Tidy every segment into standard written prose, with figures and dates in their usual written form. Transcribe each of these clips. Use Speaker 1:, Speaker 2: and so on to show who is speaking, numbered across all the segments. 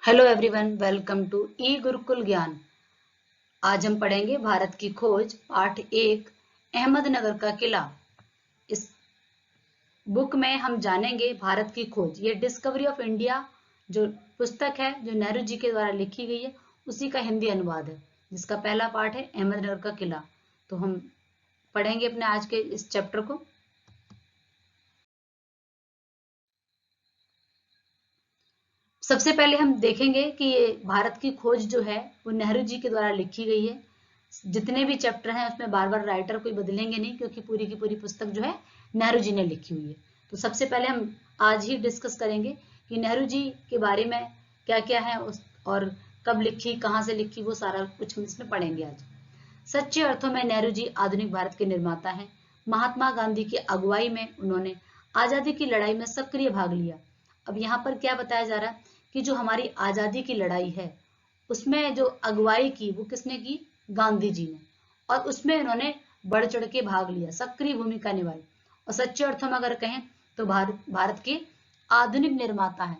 Speaker 1: Hello everyone, welcome to ई गुरुकुल ज्ञान। आज हम पढ़ेंगे भारत की खोज पाठ 1 अहमदनगर का किला। इस बुक में हम जानेंगे भारत की खोज। ये डिस्कवरी ऑफ इंडिया जो पुस्तक है, जो नेहरू जी के द्वारा लिखी गई है, उसी का हिंदी अनुवाद है, जिसका पहला पाठ है अहमदनगर का किला। तो हम पढ़ेंगे अपने आज के इस चैप्टर को। सबसे पहले हम देखेंगे कि ये भारत की खोज जो है वो नेहरू जी के द्वारा लिखी गई है। जितने भी चैप्टर हैं उसमें बार बार राइटर कोई बदलेंगे नहीं, क्योंकि पूरी की पूरी पुस्तक जो है नेहरू जी ने लिखी हुई है। तो सबसे पहले हम आज ही डिस्कस करेंगे कि नेहरू जी के बारे में क्या क्या है और कब लिखी, कहाँ से लिखी, वो सारा कुछ हम इसमें पढ़ेंगे आज। सच्चे अर्थों में नेहरू जी आधुनिक भारत के निर्माता हैं। महात्मा गांधी की अगुवाई में उन्होंने आजादी की लड़ाई में सक्रिय भाग लिया। अब यहाँ पर क्या बताया जा रहा है कि जो हमारी आजादी की लड़ाई है उसमें जो अगुवाई की वो किसने की? गांधी जी ने। और उसमें उन्होंने बढ़ चढ़ के भाग लिया, सक्रिय भूमिका निभाई। और सच्चे अर्थों में अगर कहें तो भारत के आधुनिक निर्माता है,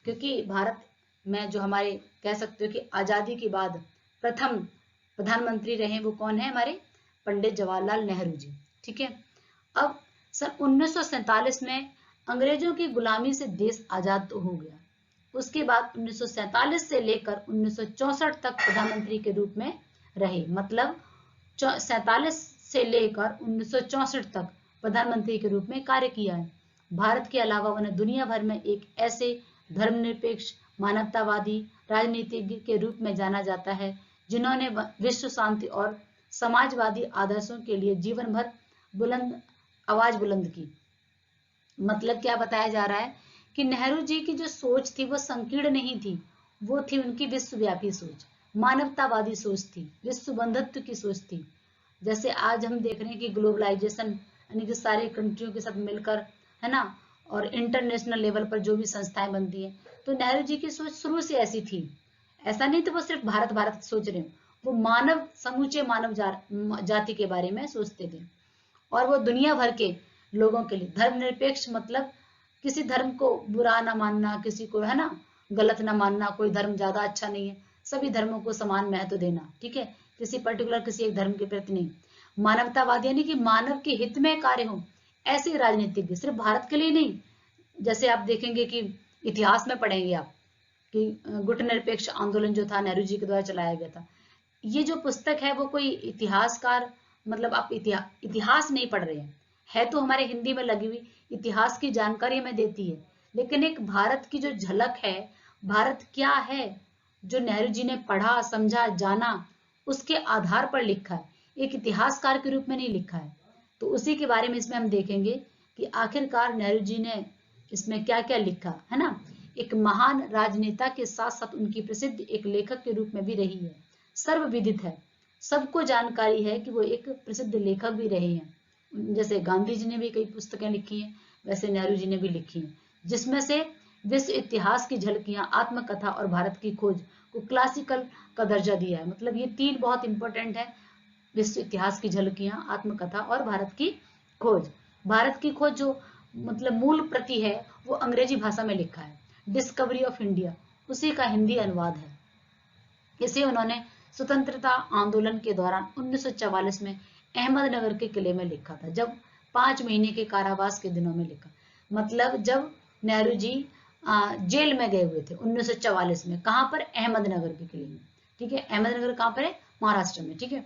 Speaker 1: क्योंकि भारत में जो हमारे कह सकते हो कि आजादी के बाद प्रथम प्रधानमंत्री रहे वो कौन है? हमारे पंडित जवाहरलाल नेहरू जी। ठीक है। अब सन 1947 में अंग्रेजों की गुलामी से देश आजाद तो हो गया। उसके बाद 1947 से लेकर 1964 तक प्रधानमंत्री के रूप में रहे। मतलब 47 से लेकर 1964 तक प्रधानमंत्री के रूप में कार्य किया है। भारत के अलावा उन्हें दुनिया भर में एक ऐसे धर्मनिरपेक्ष मानवतावादी राजनीतिज्ञ के रूप में जाना जाता है जिन्होंने विश्व शांति और समाजवादी आदर्शों के लिए जीवन भर आवाज बुलंद की। मतलब क्या बताया जा रहा है कि नेहरू जी की जो सोच थी वो संकीर्ण नहीं थी, वो थी उनकी विश्वव्यापी सोच, मानवतावादी सोच थी, विश्व बंधुत्व की सोच थी। जैसे आज हम देख रहे हैं कि ग्लोबलाइजेशन, यानी कि सारी कंट्रियों के साथ मिलकर, है ना, और इंटरनेशनल लेवल पर जो भी संस्थाएं बनती हैं, तो नेहरू जी की सोच शुरू से ऐसी थी। ऐसा नहीं तो वो सिर्फ भारत भारत सोच रहे, वो मानव समूचे मानव जाति के बारे में सोचते थे। और वो दुनिया भर के लोगों के लिए धर्मनिरपेक्ष, मतलब किसी धर्म को बुरा ना मानना, किसी को, है ना, गलत ना मानना, कोई धर्म ज्यादा अच्छा नहीं है, सभी धर्मों को समान महत्व देना। ठीक है। किसी पर्टिकुलर किसी एक धर्म के प्रति नहीं। मानवतावाद यानी कि मानव के हित में कार्य हो, ऐसे राजनीतिज्ञ सिर्फ भारत के लिए नहीं। जैसे आप देखेंगे कि इतिहास में पढ़ेंगे आप कि गुट निरपेक्ष आंदोलन जो था नेहरू जी के द्वारा चलाया गया था। ये जो पुस्तक है वो कोई इतिहासकार, मतलब आप इतिहास नहीं पढ़ रहे हैं, है तो हमारे हिंदी में लगी हुई, इतिहास की जानकारी हमें देती है, लेकिन एक भारत की जो झलक है, भारत क्या है, जो नेहरू जी ने पढ़ा, समझा, जाना, उसके आधार पर लिखा है, एक इतिहासकार के रूप में नहीं लिखा है। तो उसी के बारे में इसमें हम देखेंगे कि आखिरकार नेहरू जी ने इसमें क्या क्या लिखा, है ना। एक महान राजनेता के साथ साथ उनकी प्रसिद्ध एक लेखक के रूप में भी रही है, सर्वविदित है, सबको जानकारी है कि वो एक प्रसिद्ध लेखक भी रहे हैं। जैसे गांधी जी ने भी कई पुस्तकें लिखी हैं, वैसे नेहरू जी ने भी लिखी हैं, जिसमें से विश्व इतिहास की झलकियां, आत्मकथा और भारत की खोज को क्लासिकल का दर्जा दिया है। मतलब ये तीन बहुत इंपॉर्टेंट है, विश्व इतिहास की झलकियां, आत्मकथा और भारत की खोज। भारत की खोज जो मतलब मूल प्रति है वो अंग्रेजी भाषा में लिखा है, डिस्कवरी ऑफ इंडिया, उसी का हिंदी अनुवाद है। इसे उन्होंने स्वतंत्रता आंदोलन के दौरान 1944 में अहमदनगर के किले में लिखा था, जब 5 महीने के कारावास के दिनों में लिखा। मतलब जब नेहरू जी जेल में गए हुए थे 1944 में, कहां पर? अहमदनगर के किले में। ठीक है। अहमदनगर कहां पर है? महाराष्ट्र में। ठीक है।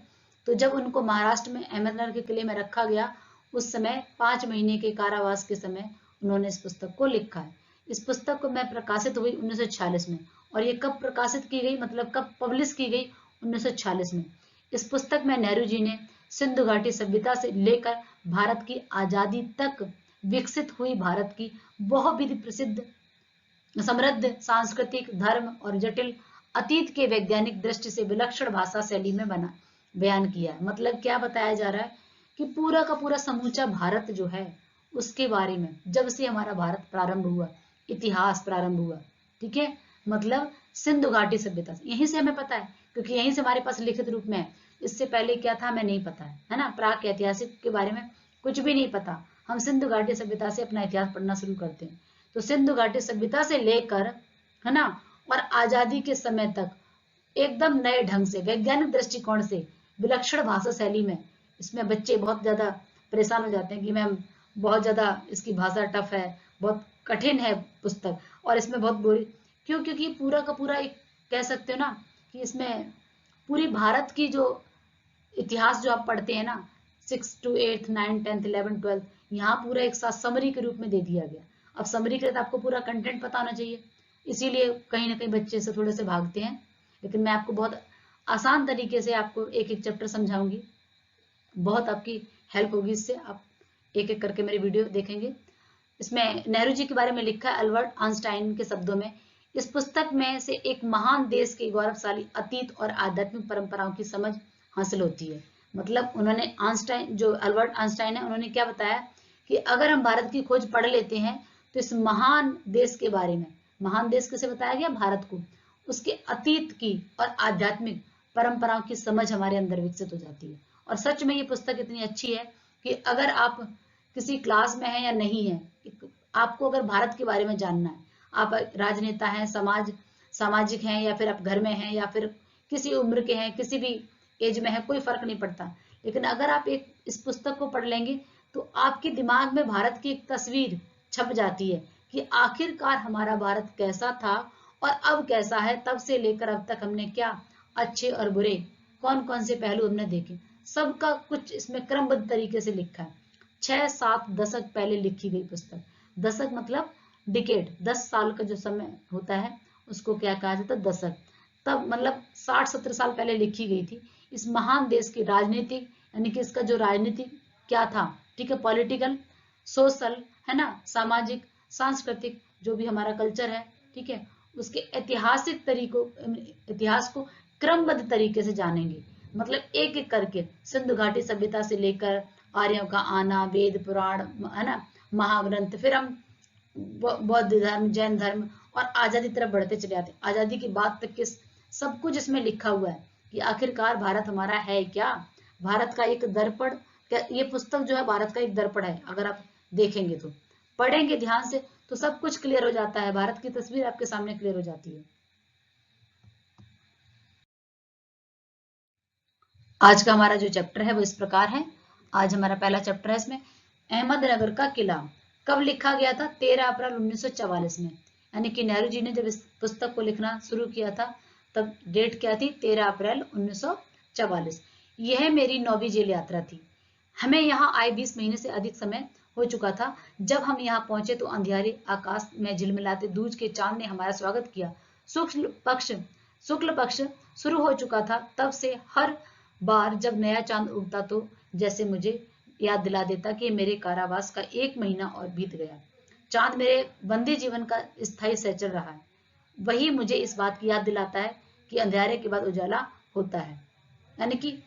Speaker 1: तो जब उनको महाराष्ट्र में अहमदनगर के किले में रखा गया, उस समय 5 महीने के कारावास के समय उन्होंने इस पुस्तक को लिखा है। इस पुस्तक को मैं प्रकाशित हुई 1946 में। और ये कब प्रकाशित की गई, मतलब कब पब्लिश की गई? 1946 में। इस पुस्तक में नेहरू जी ने सिंधु घाटी सभ्यता से लेकर भारत की आजादी तक विकसित हुई भारत की बहुविध प्रसिद्ध समृद्ध सांस्कृतिक, धर्म और जटिल अतीत के वैज्ञानिक दृष्टि से विलक्षण भाषा शैली में बना बयान किया है। मतलब क्या बताया जा रहा है कि पूरा का पूरा समूचा भारत जो है उसके बारे में, जब से हमारा भारत प्रारंभ हुआ, इतिहास प्रारंभ हुआ, ठीक है, मतलब सिंधु घाटी सभ्यता से, यहीं से हमें पता है, क्योंकि यहीं से हमारे पास लिखित रूप में है। इससे पहले क्या था हमें नहीं पता है ना, प्राक ऐतिहासिक के बारे में कुछ भी नहीं पता। हम सिंधु घाटी सभ्यता से अपना इतिहास पढ़ना शुरू करते हैं। तो सिंधु घाटी सभ्यता से लेकर, है ना, और आजादी के समय तक एकदम नए ढंग से वैज्ञानिक दृष्टिकोण से विलक्षण भाषा शैली में। इसमें बच्चे बहुत ज्यादा परेशान हो जाते हैं कि मैम बहुत ज्यादा इसकी भाषा टफ है, बहुत कठिन है पुस्तक, और इसमें बहुत बोरी क्यों, क्योंकि पूरा का पूरा एक कह सकते हो ना कि इसमें पूरी भारत की जो इतिहास जो आप पढ़ते हैं ना 6 to 8 9 10 11 12, यहाँ पूरा एक साथ समरी के रूप में दे दिया गया। अब समरी के लिए आपको पूरा कंटेंट पता होना चाहिए, इसीलिए कहीं ना कहीं बच्चे से थोड़े से भागते हैं। लेकिन मैं आपको बहुत आसान तरीके से आपको एक एक चैप्टर समझाऊंगी, बहुत आपकी हेल्प होगी इससे। आप एक एक करके मेरी वीडियो देखेंगे। इसमें नेहरू जी के बारे में लिखा है अल्बर्ट आइंस्टाइन के शब्दों में, इस पुस्तक में से एक महान देश के गौरवशाली अतीत और आध्यात्मिक परंपराओं की समझ हासिल होती है। मतलब उन्होंने आइंस्टाइन, जो अल्बर्ट आइंस्टाइन है, उन्होंने क्या बताया कि अगर हम भारत की खोज पढ़ लेते हैं तो इस महान देश के बारे में, महान देश किसे बताया गया, भारत को, उसके अतीत की और आध्यात्मिक परंपराओं की समझ हमारे अंदर विकसित हो जाती है। और सच में ये पुस्तक इतनी अच्छी है कि अगर आप किसी क्लास में हैं या नहीं है, आपको अगर भारत के बारे में जानना है, आप राजनेता हैं, सामाजिक हैं, या फिर आप घर में हैं, या फिर किसी उम्र के हैं, किसी भी एज में है, कोई फर्क नहीं पड़ता। लेकिन अगर आप एक इस पुस्तक को पढ़ लेंगे तो आपके दिमाग में भारत की एक तस्वीर छप जाती है कि आखिरकार हमारा भारत कैसा था और अब कैसा है, तब से लेकर अब तक हमने क्या अच्छे और बुरे कौन कौन से पहलू हमने देखे, सबका कुछ इसमें क्रमबद्ध तरीके से लिखा है। 6-7 दशक पहले लिखी गई पुस्तक, दशक मतलब डिकेड, 10 साल का जो समय होता है उसको क्या कहा जाता है, दशक। तब मतलब 60-70 साल पहले लिखी गई थी। इस महान देश की राजनीतिक, यानी कि इसका जो राजनीतिक क्या था, ठीक है, पॉलिटिकल, सोशल, है ना, सामाजिक, सांस्कृतिक, जो भी हमारा कल्चर है, ठीक है, उसके ऐतिहासिक तरीकों, इतिहास को क्रमबद्ध तरीके से जानेंगे। मतलब एक एक करके सिंधु घाटी सभ्यता से लेकर आर्यों का आना, वेद पुराण, है ना, महाग्रंथ, फिर हम बौद्ध धर्म, जैन धर्म, और आजादी तरफ बढ़ते चले आते। आजादी की बात तक के सब कुछ इसमें लिखा हुआ है कि आखिरकार भारत हमारा है क्या, भारत का एक दर्पण। ये पुस्तक जो है भारत का एक दर्पण है। अगर आप देखेंगे तो, पढ़ेंगे ध्यान से, तो सब कुछ क्लियर हो जाता है, भारत की तस्वीर आपके सामने क्लियर हो जाती है। आज का हमारा जो चैप्टर है वो इस प्रकार है। आज हमारा पहला चैप्टर है, इसमें अहमदनगर का किला कब लिखा गया था, 13 अप्रैल 1944 में। यानी कि नेहरू जी ने जब इस पुस्तक को लिखना शुरू किया था तब डेट क्या थी, 13 अप्रैल 1944। यह मेरी 9वीं जेल यात्रा थी। हमें यहाँ आए 20 महीने से अधिक समय हो चुका था। जब हम यहाँ पहुंचे तो अंधियारे आकाश में झिलमिलाते दूज के चांद ने हमारा स्वागत किया। शुक्ल पक्ष शुरू हो चुका था। तब से हर बार जब नया चांद उगता तो जैसे मुझे याद दिला देता कि मेरे कारावास का 1 महीना और बीत गया। चांद मेरे बंदी जीवन का स्थायी सहचर रहा है। वही मुझे इस बात की याद दिलाता है कि अंधेरे के बाद उजाला होता है। यानी कि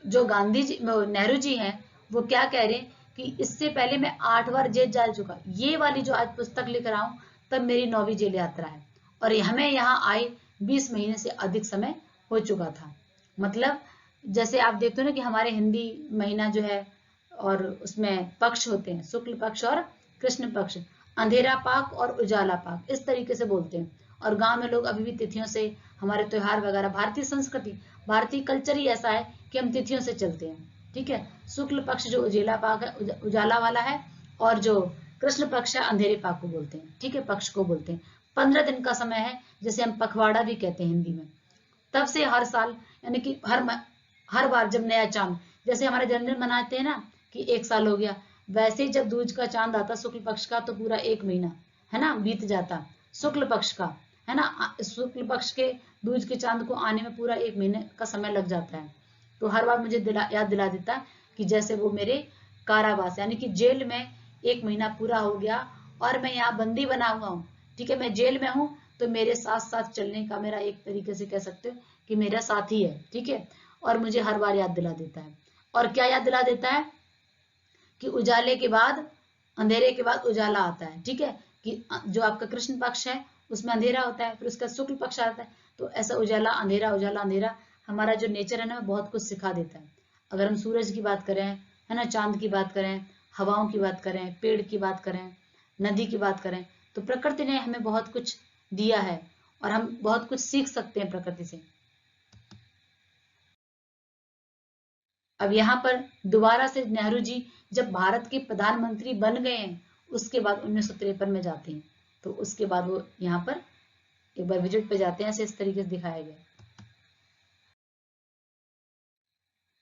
Speaker 1: जो गांधी जी, नेहरू जी हैं, वो क्या कह रहे हैं कि इससे पहले मैं 8 बार जेल जा चुका। ये वाली जो आज पुस्तक लिख रहा हूँ तब मेरी 9वीं जेल यात्रा है, और हमें यहाँ आए 20 महीने से अधिक समय हो चुका था। मतलब जैसे आप देखते हो ना कि हमारे हिंदी महीना जो है और उसमें पक्ष होते हैं, शुक्ल पक्ष और कृष्ण पक्ष, अंधेरा पाक और उजाला पाक, इस तरीके से बोलते हैं। और गांव में लोग अभी भी तिथियों से हमारे त्योहार वगैरह, भारतीय संस्कृति, भारतीय कल्चर ही ऐसा है कि हम तिथियों से चलते हैं, ठीक है। शुक्ल पक्ष जो उजेला पाक है, उजाला वाला है, और जो कृष्ण पक्ष है अंधेरे पाक को बोलते हैं, ठीक है, पक्ष को बोलते हैं। 15 दिन का समय है, जैसे हम पखवाड़ा भी कहते हैं हिंदी में। तब से हर साल, यानी कि हर बार जब नया चांद, जैसे हमारे जन्मदिन मनाते हैं ना कि 1 साल हो गया, वैसे ही जब दूज का चांद आता शुक्ल पक्ष का तो पूरा 1 महीना, है ना, बीत जाता शुक्ल पक्ष का, है ना। शुक्ल पक्ष के दूज के चांद को आने में पूरा 1 महीने का समय लग जाता है। तो हर बार मुझे याद दिला देता कि जैसे वो मेरे कारावास, यानी कि जेल में 1 महीना पूरा हो गया और मैं यहाँ बंदी बना हुआ हूँ, ठीक है, मैं जेल में हूँ, तो मेरे साथ साथ चलने का मेरा एक तरीके से कह सकते हो कि मेरा साथी है, ठीक है। और मुझे हर बार याद दिला देता है। और क्या याद दिला देता है कि उजाले के बाद, अंधेरे के बाद उजाला आता है, ठीक है, कि जो आपका कृष्ण पक्ष है उसमें अंधेरा होता है, फिर उसका शुक्ल पक्ष आता है, तो ऐसा उजाला अंधेरा हमारा जो नेचर है ना बहुत कुछ सिखा देता है। अगर हम सूरज की बात करें, है ना, चांद की बात करें, हवाओं की बात करें, पेड़ की बात करें, नदी की बात करें, तो प्रकृति ने हमें बहुत कुछ दिया है। और हम बहुत कुछ सीख सकते हैं प्रकृति से। अब यहाँ पर दोबारा से नेहरू जी जब भारत के प्रधानमंत्री बन गए हैं, उसके बाद 1953 में जाते हैं, तो उसके बाद वो यहाँ पर एक बार विजिट पे जाते हैं, ऐसे इस तरीके से दिखाया गया।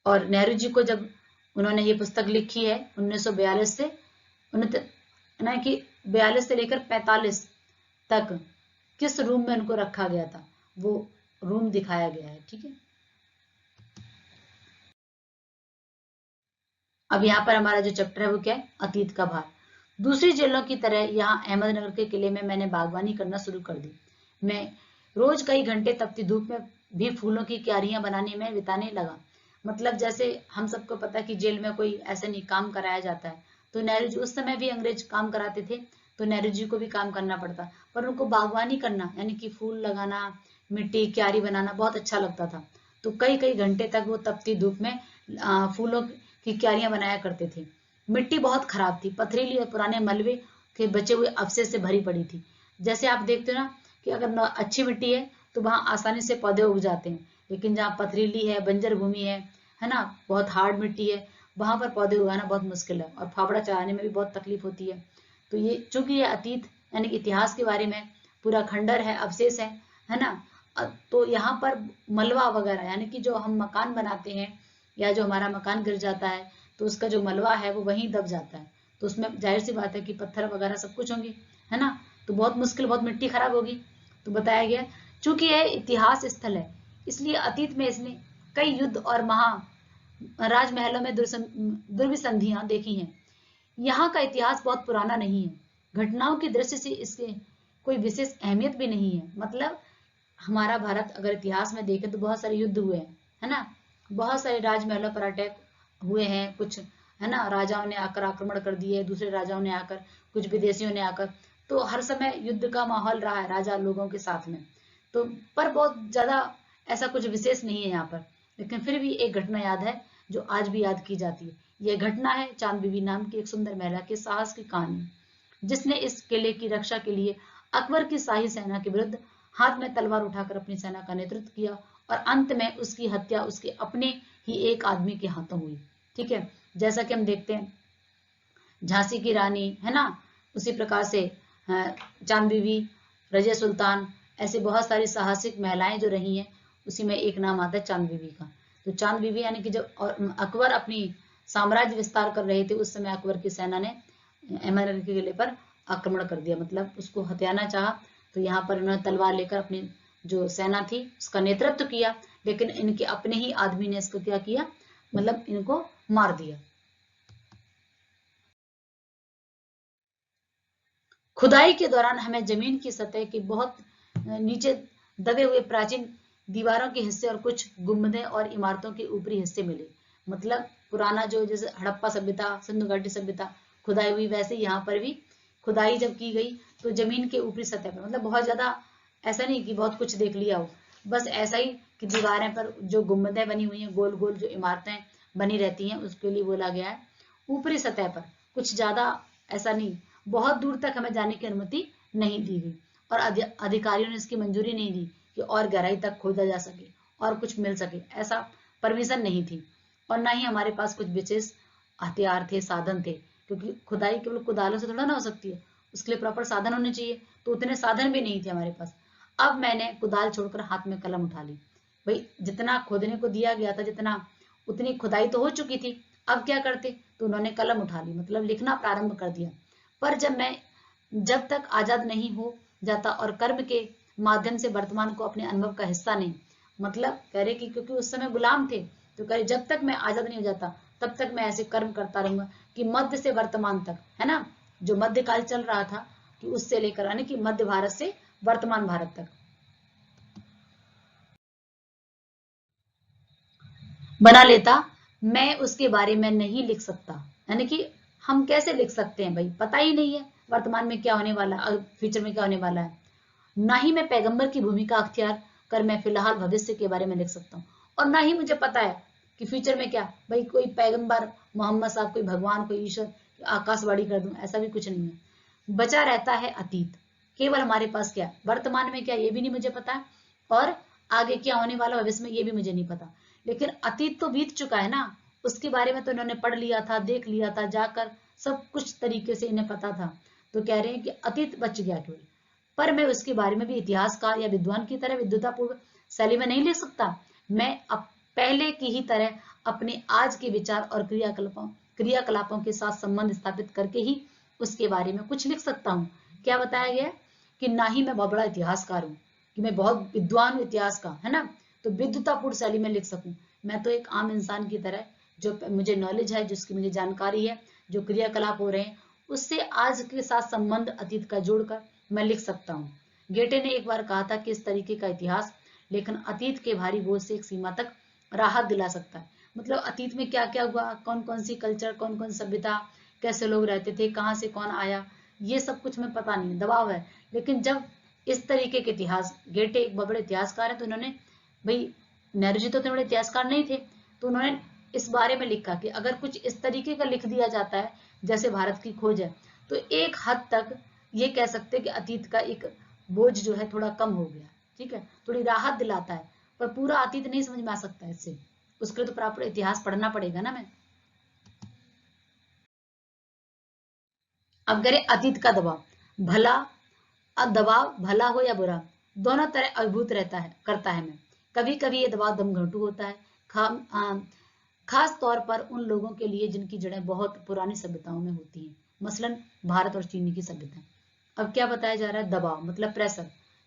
Speaker 1: और नेहरू जी को जब उन्होंने ये पुस्तक लिखी है 1942 से 42 से लेकर 45 तक किस रूम में उनको रखा गया था, वो रूम दिखाया गया है। ठीक है, अब यहाँ पर हमारा जो चैप्टर है वो क्या है, अतीत का भार। दूसरी जेलों की तरह यहाँ अहमदनगर के किले में मैंने बागवानी करना शुरू कर दी। मैं रोज कई घंटे तपती धूप में भी फूलों की क्यारियां बनाने में बिताने लगा। मतलब जैसे हम सबको पता है कि जेल में कोई ऐसे नहीं काम कराया जाता है, तो नेहरू जी उस समय भी अंग्रेज काम कराते थे, तो नेहरू जी को भी काम करना पड़ता, पर उनको बागवानी करना यानी कि फूल लगाना, मिट्टी क्यारी बनाना बहुत अच्छा लगता था। तो कई कई घंटे तक वो तपती धूप में फूलों की क्यारियां बनाया करते थे। मिट्टी बहुत खराब थी, पथरीली और पुराने मलबे के बचे हुए अवशेष से भरी पड़ी थी। जैसे आप देखते हो ना कि अगर अच्छी मिट्टी है तो वहां आसानी से पौधे उग जाते हैं, लेकिन जहाँ पथरीली है, बंजर भूमि है ना, बहुत हार्ड मिट्टी है, वहां पर पौधे उगाना बहुत मुश्किल है और फावड़ा चलाने में भी बहुत तकलीफ होती है। तो ये चूंकि ये अतीत यानी इतिहास के बारे में पूरा खंडर है, अवशेष है ना, तो यहाँ पर मलबा वगैरह यानी कि जो हम मकान बनाते हैं या जो हमारा मकान गिर जाता है तो उसका जो मलबा है वो वहीं दब जाता है, तो उसमें जाहिर सी बात है कि पत्थर वगैरह सब कुछ होंगे, है ना, तो बहुत मुश्किल, बहुत मिट्टी खराब होगी। तो बताया गया चूंकि यह इतिहास स्थल है, इसलिए अतीत में इसने कई युद्ध और महा राजमहलों में दुर्विसंधियां देखी हैं। यहाँ का इतिहास बहुत पुराना नहीं है, घटनाओं की दृष्टि से इसके कोई विशेष अहमियत भी नहीं है। मतलब हमारा भारत अगर इतिहास में देखें तो बहुत सारे युद्ध हुए हैं, है ना, बहुत सारे राजमहलों पर अटैक हुए हैं, कुछ है ना राजाओं ने आकर आक्रमण कर दिए, दूसरे राजाओं ने आकर, कुछ विदेशियों ने आकर, तो हर समय युद्ध का माहौल रहा है राजा लोगों के साथ में। तो पर बहुत ज्यादा ऐसा कुछ विशेष नहीं है यहाँ पर, लेकिन फिर भी एक घटना याद है जो आज भी याद की जाती है। यह घटना है चांद बीबी नाम की एक सुंदर महिला के साहस की कहानी, जिसने इस किले की रक्षा के लिए अकबर की शाही सेना के विरुद्ध हाथ में तलवार उठाकर अपनी सेना का नेतृत्व किया और अंत में उसकी हत्या उसके अपने ही एक आदमी के हाथों हुई। ठीक है, जैसा कि हम देखते हैं झांसी की रानी, है ना, उसी प्रकार से चांद बीबी, रजिया सुल्तान, ऐसे बहुत सारी साहसिक महिलाएं जो रही हैं, उसी में एक नाम आता है चांद बीबी का। तो चांद बीबी यानी कि जब अकबर अपनी साम्राज्य विस्तार कर रहे थे उस समय अकबर की सेना ने अहमदनगर के किले पर आक्रमण कर दिया, मतलब उसको हथियाना चाहा, तो यहाँ पर उन्होंने तलवार लेकर अपनी जो सेना थी उसका नेतृत्व किया, लेकिन इनके अपने ही आदमी ने इसको क्या किया, मतलब इनको मार दिया। खुदाई के दौरान हमें जमीन की सतह के बहुत नीचे दबे हुए प्राचीन दीवारों के हिस्से और कुछ गुंबदें और इमारतों के ऊपरी हिस्से मिले। मतलब पुराना जो जैसे हड़प्पा सभ्यता, सिंधु घाटी सभ्यता खुदाई हुई, वैसे यहाँ पर भी खुदाई जब की गई तो जमीन के ऊपरी सतह पर, मतलब बहुत ज्यादा ऐसा नहीं कि बहुत कुछ देख लिया हो, बस ऐसा ही कि दीवारें पर जो गुंबदें बनी हुई हैं, गोल गोल जो इमारतें बनी रहती हैं, उसके लिए बोला गया है। ऊपरी सतह पर कुछ ज्यादा ऐसा नहीं, बहुत दूर तक हमें जाने की अनुमति नहीं दी गई और अधिकारियों ने इसकी मंजूरी नहीं दी कि और गहराई तक खोदा जा सके और कुछ मिल सके, ऐसा परमिशन नहीं थी। और ना ही हमारे पास कुछ विशेष हथियार थे, साधन थे, क्योंकि खुदाई केवल कुदालों से थोड़ा ना हो सकती है, उसके लिए प्रॉपर साधन होने चाहिए, तो उतने साधन भी नहीं थे हमारे पास। अब मैंने कुदाल छोड़कर हाथ में कलम उठा ली। भाई जितना खोदने को दिया गया था, जितना उतनी खुदाई तो हो चुकी थी, अब क्या करते, तो उन्होंने कलम उठा ली, मतलब लिखना प्रारंभ कर दिया। पर जब तक आजाद नहीं हो जाता और कर्म के माध्यम से वर्तमान को अपने अनुभव का हिस्सा नहीं, मतलब कह रहे कि क्योंकि उस समय गुलाम थे, तो कह रहे जब तक मैं आजाद नहीं हो जाता तब तक मैं ऐसे कर्म करता रहूंगा कि मध्य से वर्तमान तक, है ना, जो मध्यकाल चल रहा था कि उससे लेकर यानी कि मध्य भारत से वर्तमान भारत तक बना लेता, मैं उसके बारे में नहीं लिख सकता। यानी कि हम कैसे लिख सकते हैं भाई, पता ही नहीं है वर्तमान में क्या होने वाला, फ्यूचर में क्या होने वाला है। ना ही मैं पैगंबर की भूमिका अख्तियार कर मैं फिलहाल भविष्य के बारे में लिख सकता हूँ, और ना ही मुझे पता है कि फ्यूचर में क्या, भाई कोई पैगंबर मोहम्मद साहब, कोई भगवान, कोई ईश्वर आकाशवाणी कर दूं, ऐसा भी कुछ नहीं है। बचा रहता है अतीत केवल हमारे पास क्या वर्तमान में क्या ये भी नहीं मुझे पता, और आगे क्या होने वाला भविष्य में ये भी मुझे नहीं पता। लेकिन अतीत तो बीत चुका है ना, उसके बारे में तो इन्होंने पढ़ लिया था, देख लिया था जाकर, सब कुछ तरीके से इन्हें पता था। तो कह रहे हैं कि अतीत बच गया केवल, पर मैं उसके बारे में भी इतिहासकार या विद्वान की तरह विद्वतापूर्व शैली में नहीं लिख सकता। मैं अब पहले की ही तरह अपने आज के विचार और क्रियाकलापों के साथ संबंध स्थापित करके ही उसके बारे में कुछ लिख सकता हूँ। क्या बताया गया कि ना ही मैं बहुत बड़ा इतिहासकार हूँ, कि मैं बहुत विद्वान हूँ इतिहास का, है ना, तो विद्वतापूर्ण शैली में लिख सकूं। मैं तो एक आम इंसान की तरह, जो मुझे नॉलेज है, जिसकी मुझे जानकारी है, जो क्रियाकलाप हो रहे हैं, उससे आज के साथ संबंध अतीत का जोड़कर मैं लिख सकता हूँ। गेटे ने एक बार कहा था कि इस तरीके का इतिहास लेखन अतीत के भारी बोझ से एक सीमा तक राहत दिला सकता है। मतलब अतीत में क्या क्या हुआ, कौन कौन सी कल्चर, कौन कौन सभ्यता, कैसे लोग रहते थे, कहाँ से कौन आया, ये सब कुछ में पता नहीं, दबाव है। लेकिन जब इस तरीके के इतिहास, गेटे एक बहुत बड़े इतिहासकार है, तो उन्होंने, भाई नेहरू जी तो इतने बड़े इतिहासकार नहीं थे, तो उन्होंने इस बारे में लिखा कि अगर कुछ इस तरीके का लिख दिया जाता है जैसे भारत की खोज है, तो एक हद तक ये कह सकते हैं कि अतीत का एक बोझ जो है थोड़ा कम हो गया। ठीक है, थोड़ी राहत दिलाता है, पर पूरा अतीत नहीं समझ में आ सकता है इससे, उसके लिए तो प्रॉपर इतिहास पढ़ना पड़ेगा ना। मैं अब करें अतीत का दबाव, भला दबाव भला हो या बुरा, दोनों तरह अभिभूत रहता है करता है। मैं कभी कभी ये दबाव दमघटू होता है, खास तौर पर उन लोगों के लिए जिनकी जड़ें बहुत पुरानी सभ्यताओं में होती हैं, मसलन भारत और चीन की सभ्यता। अब क्या बताया जा रहा है, दबाव मतलब प्रेशर,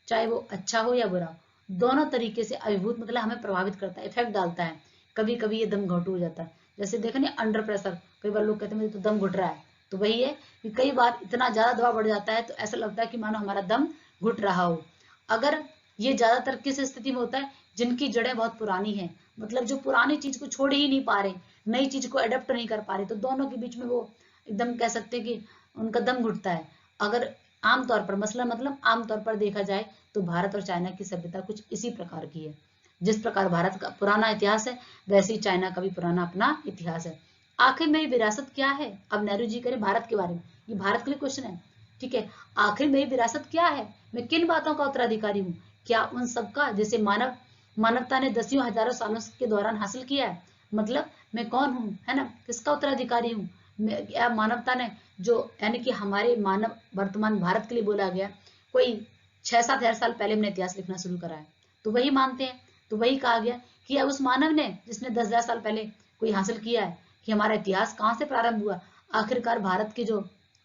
Speaker 1: चाहे वो अच्छा हो या बुरा, दोनों तरीके से अभिभूत मतलब हमें प्रभावित करता है, इफेक्ट डालता है। कभी कभी ये दम घोटू हो जाता है, जैसे देखो ना अंडर प्रेशर, कई बार लोग कहते हैं मुझे तो दम घुट रहा है, तो वही है कि कई बार इतना ज्यादा दबाव बढ़ जाता है तो ऐसा लगता है कि मानो हमारा दम घुट रहा हो। अगर ये ज्यादातर किस स्थिति में होता है, जिनकी जड़ें बहुत पुरानी हैं, मतलब जो पुरानी चीज को छोड़ ही नहीं पा रहे, नई चीज को अडेप्ट नहीं कर पा रहे, तो दोनों के बीच में वो एकदम कह सकते हैं कि उनका दम घुटता है। अगर आमतौर पर मसला मतलब आमतौर पर देखा जाए तो भारत और चाइना की सभ्यता कुछ इसी प्रकार की है। जिस प्रकार भारत का पुराना इतिहास है, वैसे ही चाइना का भी पुराना अपना इतिहास है। आखिर मेरी विरासत क्या है, अब नेहरू जी करें भारत के बारे में, ये भारत के लिए क्वेश्चन है। ठीक है, आखिर मेरी विरासत क्या है, मैं किन बातों का उत्तराधिकारी हूँ, क्या उन सबका जिसे मानवता ने दसियों हजारों सालों के दौरान हासिल किया है। मतलब मैं कौन हूँ, है ना, किसका उत्तराधिकारी हूँ, मानवता ने जो, यानी कि हमारे मानव वर्तमान भारत के लिए बोला गया, कोई 6-7 हजार साल पहले हमने इतिहास लिखना शुरू करा है, तो वही मानते हैं। तो वही कहा गया कि उस मानव ने जिसने 10,000 साल पहले कोई हासिल किया है, कि हमारा इतिहास कहाँ से प्रारंभ हुआ, आखिरकार भारत की जो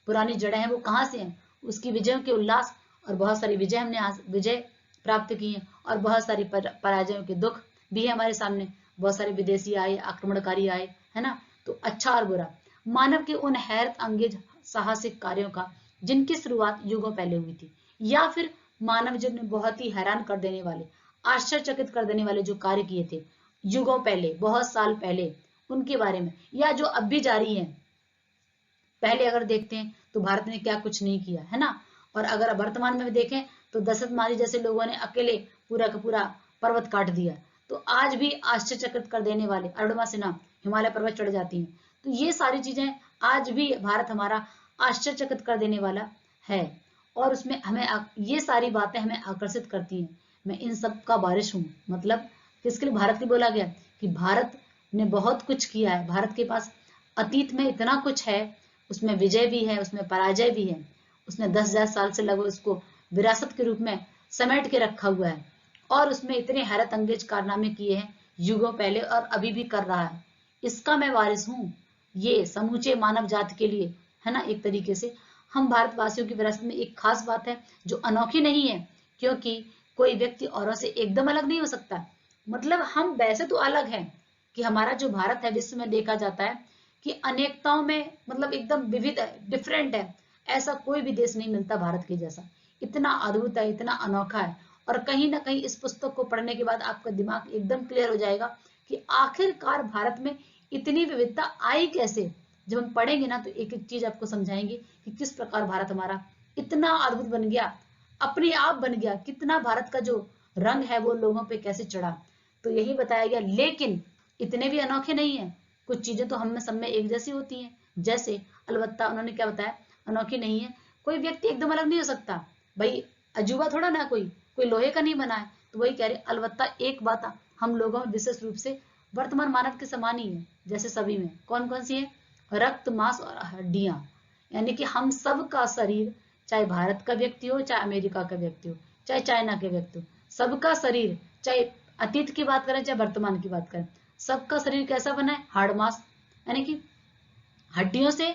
Speaker 1: पुरानी जड़ें हैं वो कहाँ से हैं, उसकी विजयों के उल्लास, और बहुत सारी विजय हमने विजय प्राप्त की है, और बहुत सारी पराजयों के दुख भी है हमारे सामने, बहुत सारे विदेशी आए, आक्रमणकारी आए, है ना। तो अच्छा और बुरा, मानव के उन हैरत अंगेज साहसिक कार्यों का जिनकी शुरुआत युगों पहले हुई थी, या फिर मानव जिन बहुत ही हैरान कर देने वाले, आश्चर्यचकित कर देने वाले जो कार्य किए थे युगों पहले, बहुत साल पहले, उनके बारे में, या जो अब भी जारी है। पहले अगर देखते हैं तो भारत ने क्या कुछ नहीं किया, है ना। और अगर वर्तमान में देखें तो दशरथ मारी जैसे लोगों ने अकेले पूरा का पूरा पर्वत काट दिया, तो आज भी आश्चर्यचकित कर देने वाले अरुणिमा सिन्हा हिमालय पर्वत चढ़ जाती हैं। तो ये सारी चीजें आज भी भारत हमारा आश्चर्यचकित कर देने वाला है, और उसमें हमें ये सारी बातें हमें आकर्षित करती हैं। मैं इन सब का वारिस हूँ, मतलब किसके लिए, भारत के बोला गया कि भारत ने बहुत कुछ किया है, भारत के पास अतीत में इतना कुछ है, उसमें विजय भी है, उसमें पराजय भी है, उसने 10,000 साल से लगभग उसको विरासत के रूप में समेट के रखा हुआ है, और उसमें इतने हैरत अंगेज कारनामे किए हैं युगों पहले और अभी भी कर रहा है। इसका मैं वारिस हूँ, ये समूचे मानव जाति के लिए, है ना। एक तरीके से हम भारतवासियों की विरासत में एक खास बात है जो अनोखी नहीं है, क्योंकि कोई व्यक्ति औरों से एकदम अलग नहीं हो सकता। मतलब हम वैसे तो अलग हैं, कि हमारा जो भारत है विश्व में देखा जाता है कि अनेकताओं में मतलब एकदम विविध है, डिफरेंट है, ऐसा कोई भी देश नहीं मिलता भारत के जैसा, इतना अद्भुत है, इतना अनोखा है। और कहीं ना कहीं इस पुस्तक को पढ़ने के बाद आपका दिमाग एकदम क्लियर हो जाएगा कि आखिरकार भारत में इतनी विविधता आई कैसे। जब हम पढ़ेंगे ना तो एक एक चीज आपको समझाएंगे कि किस प्रकार भारत हमारा इतना अद्भुत बन गया, अपने आप बन गया, कितना भारत का जो रंग है वो लोगों पे कैसे चढ़ा। तो यही बताया गया, लेकिन इतने भी अनोखे नहीं है, कुछ चीजें तो हम में सब में एक जैसी होती हैं। जैसे अलबत्ता उन्होंने क्या बताया, अनोखी नहीं है, कोई व्यक्ति एकदम अलग नहीं हो सकता, भाई अजूबा थोड़ा ना, कोई लोहे का नहीं बना है। तो वही कह रहे, अलबत्ता एक बात हम लोगों में विशेष रूप से वर्तमान मानव के समान ही है, जैसे सभी में। कौन कौन सी है? रक्त, मांस और हड्डियां। यानी कि हम सब का शरीर, चाहे भारत का व्यक्ति हो, चाहे अमेरिका का व्यक्ति हो, चाहे चाइना के व्यक्ति हो, सबका शरीर, चाहे अतीत की बात करें चाहे वर्तमान की बात करें, सबका शरीर कैसा बना है? हाड़ मांस, यानी कि हड्डियों से,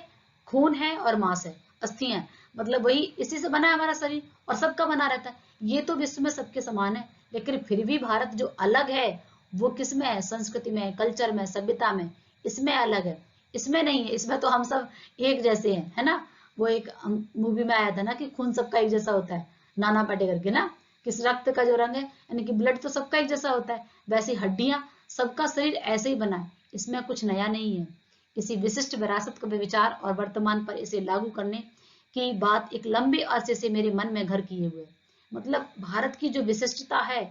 Speaker 1: खून है और मांस है, अस्थियां है, मतलब वही इसी से बना है हमारा शरीर, और सबका बना रहता है। ये तो विश्व में सबके समान है, लेकिन फिर भी भारत जो अलग है वो किस में है? संस्कृति में, कल्चर में, सभ्यता में, इसमें अलग है। इसमें नहीं है, इसमें तो हम सब एक जैसे हैं, है ना। वो एक मूवी में आया था ना कि खून सबका एक जैसा होता है, नाना पाटेकर के ना, किस रक्त का जो रंग है, यानी कि ब्लड तो सबका एक जैसा होता है, वैसी हड्डियां, सबका शरीर ऐसे ही बना है, इसमें कुछ नया नहीं है। इसी विशिष्ट विरासत को विचार और वर्तमान पर इसे लागू करने की बात एक लंबे अरसे से मेरे मन में घर किए हुए। मतलब भारत की जो विशिष्टता है,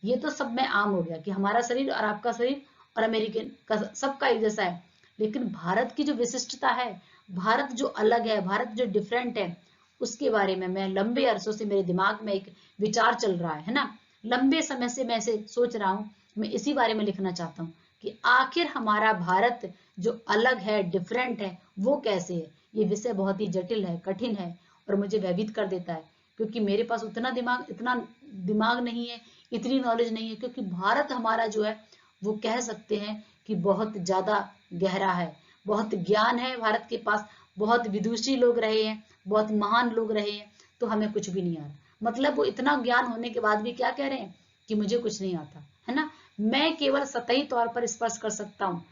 Speaker 1: ये तो सब में आम हो गया कि हमारा शरीर और आपका शरीर और अमेरिकन का सबका एक जैसा है, लेकिन भारत की जो विशिष्टता है, भारत जो अलग है, भारत जो डिफरेंट है, उसके बारे में मैं लंबे अरसों से, मेरे दिमाग में एक विचार चल रहा है ना, लंबे समय से मैं इसे सोच रहा हूँ। मैं इसी बारे में लिखना चाहता हूँ कि आखिर हमारा भारत जो अलग है, डिफरेंट है, वो कैसे है। ये विषय बहुत ही जटिल है, कठिन है, और मुझे भयभीत कर देता है, क्योंकि मेरे पास इतना दिमाग नहीं है, इतनी नॉलेज नहीं है, क्योंकि भारत हमारा जो है वो कह सकते हैं कि बहुत ज्यादा गहरा है, बहुत ज्ञान है भारत के पास, बहुत विदुषी लोग रहे हैं, बहुत महान लोग रहे हैं, तो हमें कुछ भी नहीं आ रहा। मतलब वो इतना ज्ञान होने के बाद भी क्या कह रहे हैं कि मुझे कुछ नहीं आता, है ना। मैं केवल सतही तौर पर स्पर्श कर सकता हूँ।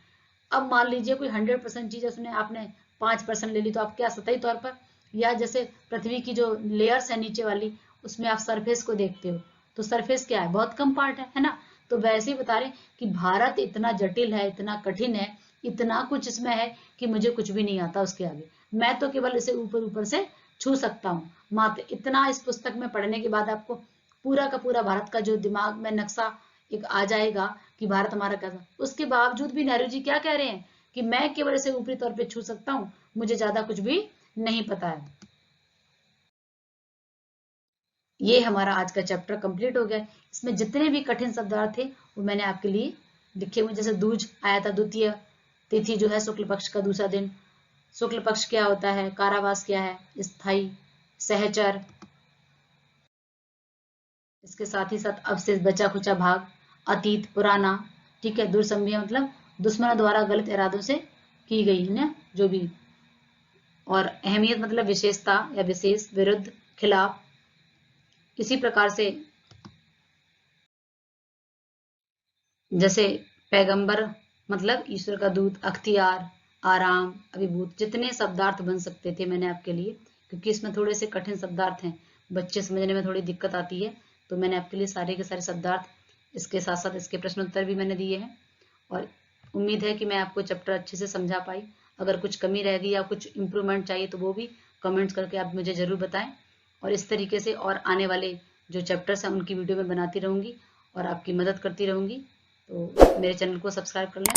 Speaker 1: अब मान लीजिए कोई 100% चीज उसने, आपने 5% ले ली, तो आप क्या सतही तौर पर, या जैसे पृथ्वी की जो लेयर्स है नीचे वाली, उसमें आप सरफेस को देखते हो, तो सरफेस क्या है? बहुत कम पार्ट है ना। तो वैसे ही बता रहे कि भारत इतना जटिल है, इतना कठिन है, इतना कुछ इसमें है कि मुझे कुछ भी नहीं आता उसके आगे। मैं तो केवल इसे ऊपर ऊपर से छू सकता हूँ मात्र। इतना इस पुस्तक में पढ़ने के बाद आपको पूरा का पूरा भारत का जो दिमाग में नक्शा एक आ जाएगा कि भारत हमारा कैसा। उसके बावजूद भी नेहरू जी क्या कह रहे हैं कि मैं केवल इसे ऊपरी तौर पे छू सकता हूँ, मुझे ज्यादा कुछ भी नहीं पता है। ये हमारा आज का चैप्टर कंप्लीट हो गया। इसमें जितने भी कठिन शब्दार्थ थे वो मैंने आपके लिए लिखे हुए। जैसे दूज आया था, द्वितीय तिथि जो है शुक्ल पक्ष का दूसरा दिन। शुक्ल पक्ष क्या होता है? कारावास क्या है? स्थाई, सहचर, इसके साथ ही साथ अवशेष, बचा खुचा भाग, अतीत, पुराना, ठीक है। दुर्संज्ञा मतलब दुश्मनों द्वारा गलत इरादों से की गई है ना जो भी। और अहमियत मतलब विशेषता या विशेष, विरुद्ध, खिलाफ। इसी प्रकार से जैसे पैगंबर मतलब ईश्वर का दूत, अख्तियार, आराम, अभिभूत, जितने शब्दार्थ बन सकते थे मैंने आपके लिए, क्योंकि इसमें थोड़े से कठिन शब्दार्थ हैं, बच्चे समझने में थोड़ी दिक्कत आती है, तो मैंने आपके लिए सारे के सारे शब्दार्थ, इसके साथ साथ इसके प्रश्नोत्तर भी मैंने दिए हैं। और उम्मीद है कि मैं आपको चैप्टर अच्छे से समझा पाई। अगर कुछ कमी रह गई या कुछ इम्प्रूवमेंट चाहिए तो वो भी कमेंट्स करके आप मुझे ज़रूर बताएं। और इस तरीके से और आने वाले जो चैप्टर्स हैं उनकी वीडियो मैं बनाती रहूँगी और आपकी मदद करती रहूँगी। तो मेरे चैनल को सब्सक्राइब कर लें।